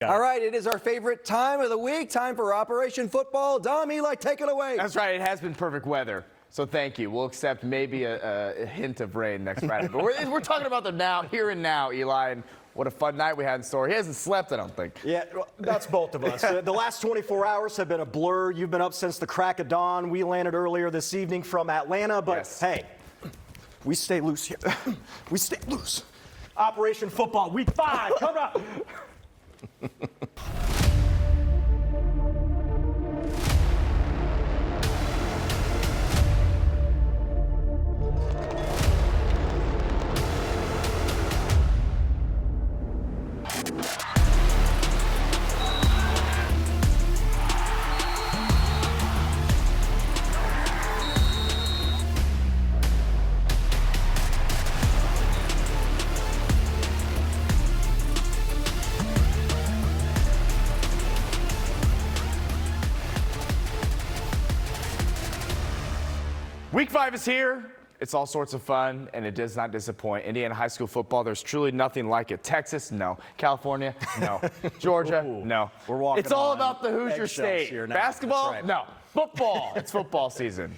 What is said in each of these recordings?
All right, it is our favorite time of the week. Time for Operation Football. Dom, Eli, take it away. That's right. It has been perfect weather. So thank you. We'll accept maybe a hint of rain next Friday. But we're talking about the now, here and now, Eli. And what a fun night we had in store. He hasn't slept, I don't think. Yeah, well, that's both of us. The last 24 hours have been a blur. You've been up since the crack of dawn. We landed earlier this evening from Atlanta. But hey, we stay loose here. We stay loose. Operation Football, Week 5, coming up. Week 5 is here. It's all sorts of fun, and it does not disappoint. Indiana high school football, there's truly nothing like it. Texas, no. California, no. Georgia, no. We're walking It's all on about the Hoosier State. here now. Basketball, That's right. no. Football, it's football season.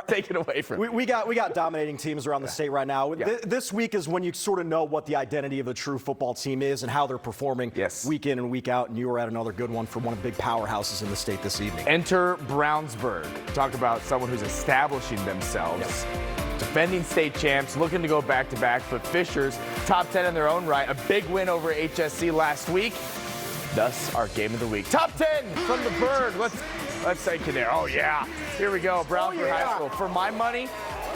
Take it away from me. We got dominating teams around the state right now. Yeah. This week is when you sort of know what the identity of a true football team is and how they're performing week in and week out. And you were at another good one for one of the big powerhouses in the state this evening. Enter Brownsburg. Talk about someone who's establishing themselves. Yes. Defending state champs, looking to go back-to-back, but Fishers, top 10 in their own right. A big win over HSC last week. Thus, our game of the week. Top 10 from the Bird. Let's take you there. Oh, yeah. Here we go. Brownsburg High School. For my money,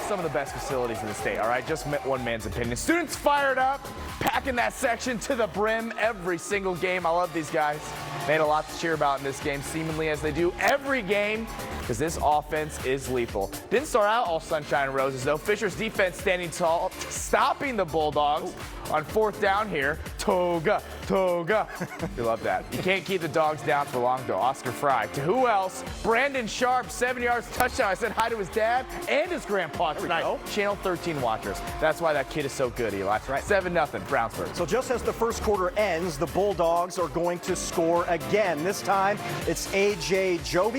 some of the best facilities in the state, all right? Just one man's opinion. Students fired up, packing that section to the brim every single game. I love these guys. They had a lot to cheer about in this game, seemingly as they do every game, because this offense is lethal. Didn't start out all sunshine and roses, though. Fisher's defense standing tall, stopping the Bulldogs on 4th down here. Toga. You love that. You can't keep the dogs down for long, though. Oscar Fry. To who else? Brandon Sharp, 7 yards, touchdown. I said hi to his dad and his grandpa tonight. Channel 13 watchers. That's why that kid is so good, Eli. That's right. 7-0, Brownsburg. So just as the first quarter ends, the Bulldogs are going to score again. This time, it's A.J. Job.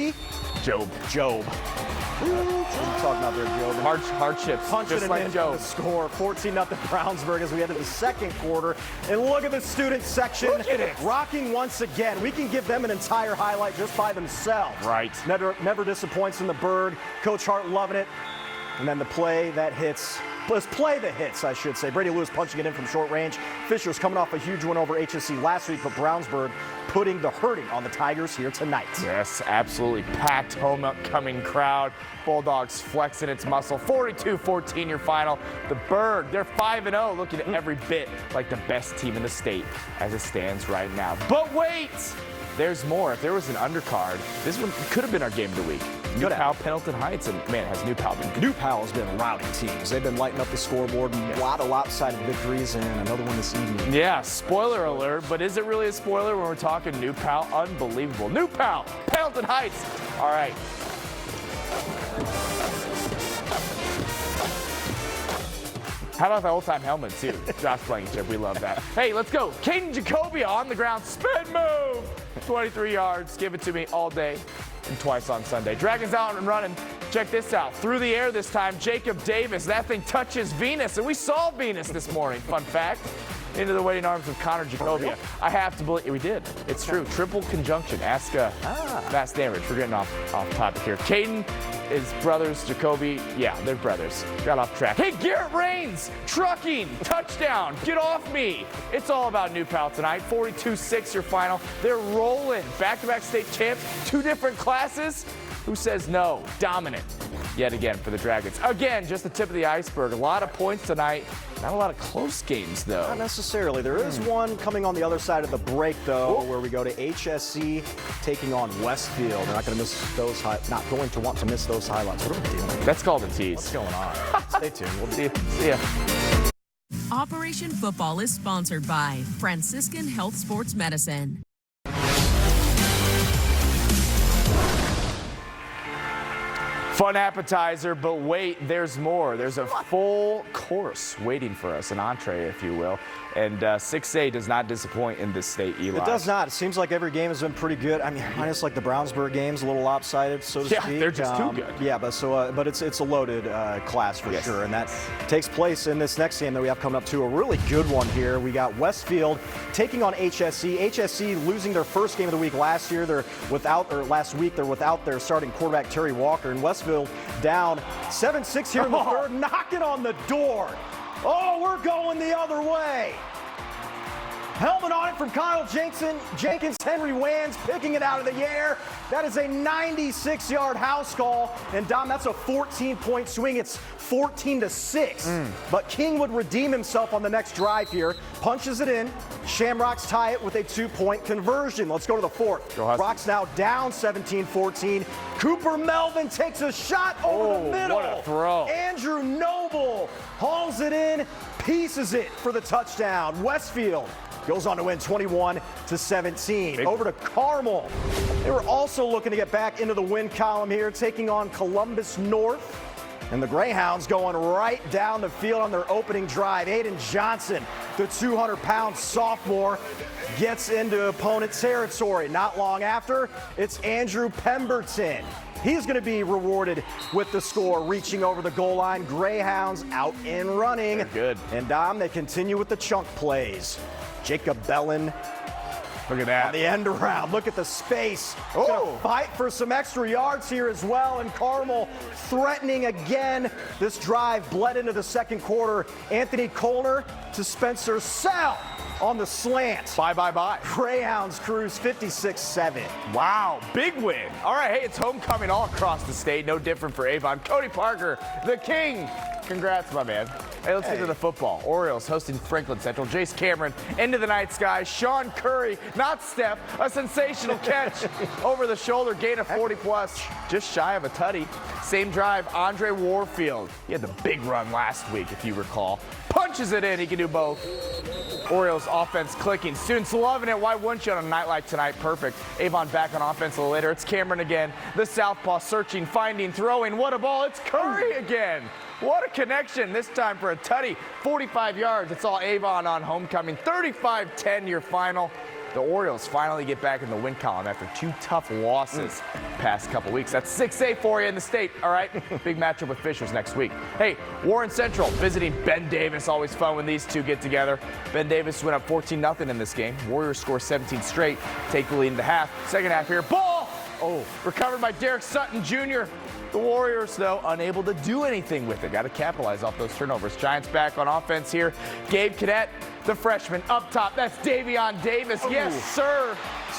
What are you talking about there, Job? Hardships. Punching just it like in Job. for the score. 14-0 Brownsburg as we head to the second quarter. And look at the student section. Look at it. Rocking once again. We can give them an entire highlight just by themselves. Right. Never disappoints in the Bird. Coach Hart loving it. And then the play that hits. Let's play the hits, I should say. Brady Lewis punching it in from short range. Fisher's coming off a huge win over HSC last week, but Brownsburg putting the hurting on the Tigers here tonight. Yes, absolutely packed homecoming crowd. Bulldogs flexing its muscle. 42-14 your final. The Bird, they're 5-0, looking at every bit like the best team in the state as it stands right now. But wait! There's more. If there was an undercard, this one could have been our game of the week. New Pal, Pendleton Heights, and man, has New Pal been good. New Pal has been routing teams. They've been lighting up the scoreboard. A lot of lopsided victories and another one this evening. Yeah, spoiler alert, but is it really a spoiler when we're talking New Pal? Unbelievable. New Pal, Pendleton Heights. All right. How about the old-time helmet, too? Josh Blankenship, we love that. Hey, let's go. Caden Jacobia on the ground. Spin move. 23 yards. Give it to me all day and twice on Sunday. Dragons out and running. Check this out. Through the air this time, Jacob Davis. That thing touches Venus, and we saw Venus this morning. Fun fact. Into the waiting arms of Connor Jacobia. I have to believe we did. It's true. Triple conjunction. Ask Mass Damage. We're getting off topic here. Caden is brothers. Jacoby, yeah, they're brothers. Got off track. Hey, Garrett Rains, trucking, touchdown. Get off me. It's all about New Pal tonight. 42-6 your final. They're rolling. Back-to-back state champs. 2 different classes. Who says no? Dominant yet again for the Dragons. Again, just the tip of the iceberg. A lot of points tonight. Not a lot of close games, though. Not necessarily. There is one coming on the other side of the break, though, where we go to HSC taking on Westfield. They're not going to miss those. Not going to want to miss those highlights. What are we doing? That's called a tease. What's going on? Stay tuned. We'll See ya. Operation Football is sponsored by Franciscan Health Sports Medicine. Fun appetizer, but wait, there's more. There's a full course waiting for us, an entree, if you will. And 6A does not disappoint in this state, Eli. It does not. It seems like every game has been pretty good. I mean, minus like the Brownsburg games, a little lopsided, so to speak. Yeah, they're just too good. Yeah, but it's a loaded class for sure, and that takes place in this next game that we have coming up to a really good one here. We got Westfield taking on HSC. HSC losing their first game of the week last year. Last week they're without their starting quarterback Terry Walker, and Westfield down 7-6 here in the third, knocking on the door. Oh, we're going the other way. Helmet on it from Kyle Jenkins, Henry Wands picking it out of the air. That is a 96-yard house call. And Dom, that's a 14-point swing. It's 14-6. But King would redeem himself on the next drive here. Punches it in. Shamrocks tie it with a 2-point conversion. Let's go to the fourth. Rocks now down 17-14. Cooper Melvin takes a shot over the middle. What a throw. Andrew Noble hauls it in, pieces it for the touchdown. Westfield goes on to win 21-17. Over to Carmel. They were also looking to get back into the win column here, taking on Columbus North. And the Greyhounds going right down the field on their opening drive. Aiden Johnson, the 200-pound sophomore, gets into opponent territory. Not long after, it's Andrew Pemberton. He's going to be rewarded with the score, reaching over the goal line. Greyhounds out and running. They're good. And Dom, they continue with the chunk plays. Jacob Bellin. Look at that. On the end around. Look at the space. Gonna fight for some extra yards here as well. And Carmel threatening again. This drive bled into the second quarter. Anthony Colner to Spencer Sell on the slant. Bye. Greyhounds cruise 56-7. Wow, big win. All right, hey, it's homecoming all across the state. No different for Avon. Cody Parker, the king. Congrats, my man. Hey, let's get to the football. Orioles hosting Franklin Central. Jace Cameron into the night sky. Sean Curry, not Steph, a sensational catch over the shoulder, gain of 40+, just shy of a tutty. Same drive, Andre Warfield. He had the big run last week, if you recall. Punches it in, he can do both. Orioles offense clicking. Students loving it. Why wouldn't you on a night like tonight? Perfect. Avon back on offense a little later. It's Cameron again. The southpaw searching, finding, throwing. What a ball. It's Curry again. What a connection. This time for a tutty. 45 yards. It's all Avon on homecoming. 35-10 your final. The Orioles finally get back in the win column after two tough losses past couple weeks. That's 6A for you in the state, all right? Big matchup with Fishers next week. Hey, Warren Central visiting Ben Davis. Always fun when these two get together. Ben Davis went up 14-0 in this game. Warriors score 17 straight, take the lead in the half. Second half here, ball! Oh, recovered by Derek Sutton Jr. The Warriors, though, unable to do anything with it. Got to capitalize off those turnovers. Giants back on offense here. Gabe Cadet, the freshman, up top. That's Davion Davis. Yes, sir.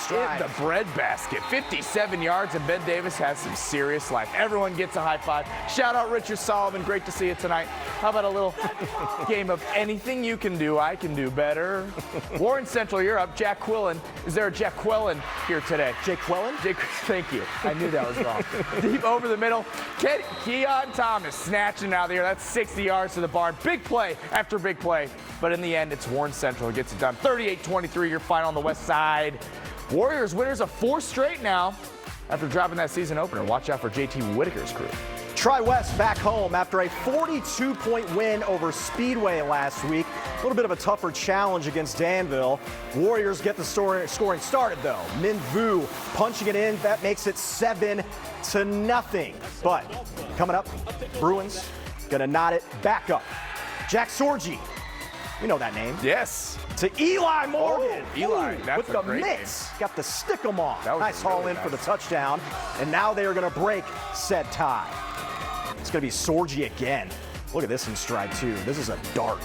In the breadbasket. 57 yards, and Ben Davis has some serious life. Everyone gets a high five. Shout out Richard Solomon. Great to see you tonight. How about a little game of anything you can do, I can do better? Warren Central, you're up. Jack Quillen. Is there a Jack Quillen here today? Jake Quillen? Thank you. I knew that was wrong. Deep over the middle. Keon Thomas snatching it out of the air. That's 60 yards to the barn. Big play after big play. But in the end, it's Warren Central who gets it done. 38-23, your final on the west side. Warriors winners of 4 straight now after dropping that season opener. Watch out for JT Whitaker's crew. Tri-West back home after a 42-point win over Speedway last week. A little bit of a tougher challenge against Danville. Warriors get the scoring started, though. Min Vu punching it in. That makes it 7-0. But coming up, Bruins going to knot it back up. Jack Sorgi. You know that name. Yes. To Eli Morgan. Eli, that's with a the great mitts. Got the stick 'em off. Nice haul in nice. for the touchdown. And now they are going to break said tie. It's going to be Sorgi again. Look at this in stride two. This is a dart.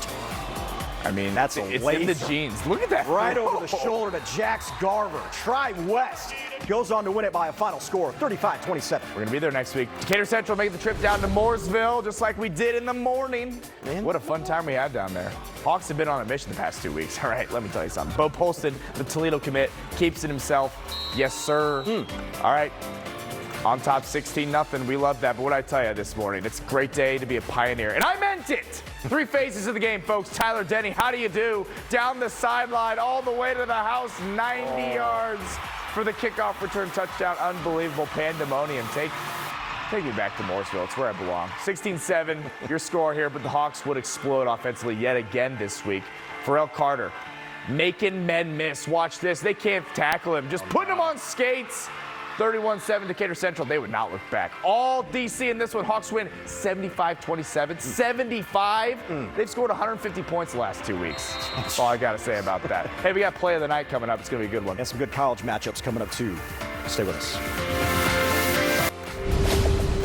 I mean, That's it's away in the from- jeans. Look at that. Right over the shoulder to Jax Garver. Tri-West goes on to win it by a final score of 35-27. We're going to be there next week. Decatur Central made the trip down to Mooresville just like we did in the morning. Man. What a fun time we had down there. Hawks have been on a mission the past 2 weeks. All right, let me tell you something. Bo Polston, the Toledo commit, keeps it himself. Yes, sir. All right. On top 16-0. We love that. But what I tell you this morning, it's a great day to be a Pioneer. And I meant it. 3 phases of the game, folks. Tyler Denny, how do you do? Down the sideline, all the way to the house, 90 yards for the kickoff return touchdown. Unbelievable pandemonium. Take Take me back to Mooresville. It's where I belong. 16-7, your score here, but the Hawks would explode offensively yet again this week. Pharrell Carter making men miss. Watch this. They can't tackle him. Just putting him on skates. 31-7 Decatur Central. They would not look back. All DC in this one. Hawks win 75-27. 75. They've scored 150 points the last 2 weeks. That's all I got to say about that. Hey, we got play of the night coming up. It's going to be a good one. And some good college matchups coming up, too. Stay with us.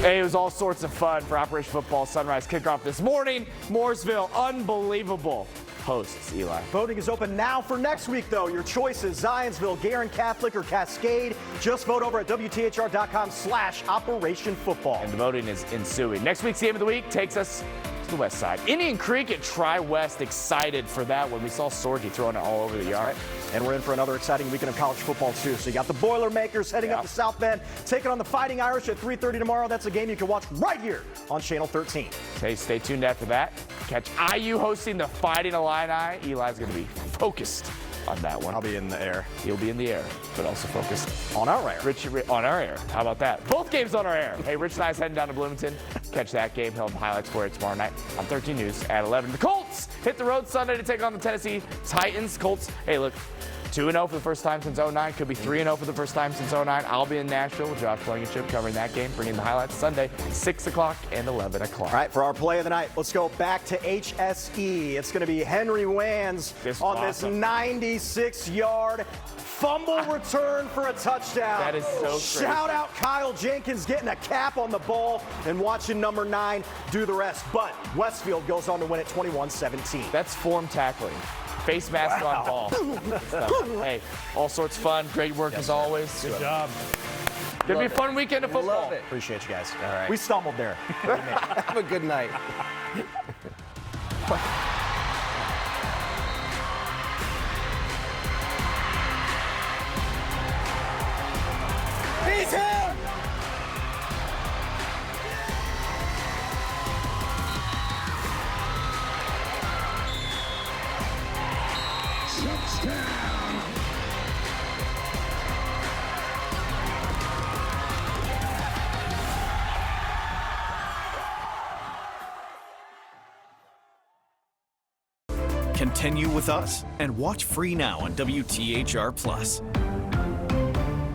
Hey, it was all sorts of fun for Operation Football Sunrise kickoff this morning. Mooresville, unbelievable. Hosts, Eli. Voting is open now for next week, though. Your choices, Zionsville, Guerin Catholic, or Cascade. Just vote over at WTHR.com/Operation Football. And the voting is ensuing. Next week's game of the week takes us to the west side. Indian Creek at Tri-West, excited for that one. We saw Sorgi throwing it all over the yard. And we're in for another exciting weekend of college football, too. So you got the Boilermakers heading up to South Bend, taking on the Fighting Irish at 3:30 tomorrow. That's a game you can watch right here on Channel 13. Hey, stay tuned after that. Catch IU hosting the Fighting Illini. Eli's going to be focused on that one. I'll be in the air. He'll be in the air, but also focused on our air. Rich on our air. How about that? Both games on our air. Hey, Rich and I's heading down to Bloomington. Catch that game. He'll have highlights for it tomorrow night on 13 News at 11. The Colts hit the road Sunday to take on the Tennessee Titans. Colts, hey, look, 2-0 for the first time since 09. Could be 3-0 for the first time since 09. I'll be in Nashville with Josh Blankenship covering that game, bringing the highlights Sunday, 6 o'clock and 11 o'clock. All right, for our play of the night, let's go back to HSE. It's going to be Henry Wands on this 96-yard fumble return for a touchdown. That is so crazy. Shout out Kyle Jenkins getting a cap on the ball and watching number 9 do the rest. But Westfield goes on to win it 21-17. That's form tackling. Face mask on ball. Hey, all sorts of fun. Great work as always. Good job. Gonna be a fun weekend of football. Love it. Appreciate you guys. All right. We stumbled there. Have a good night. He's here! Continue with us and watch free now on WTHR Plus.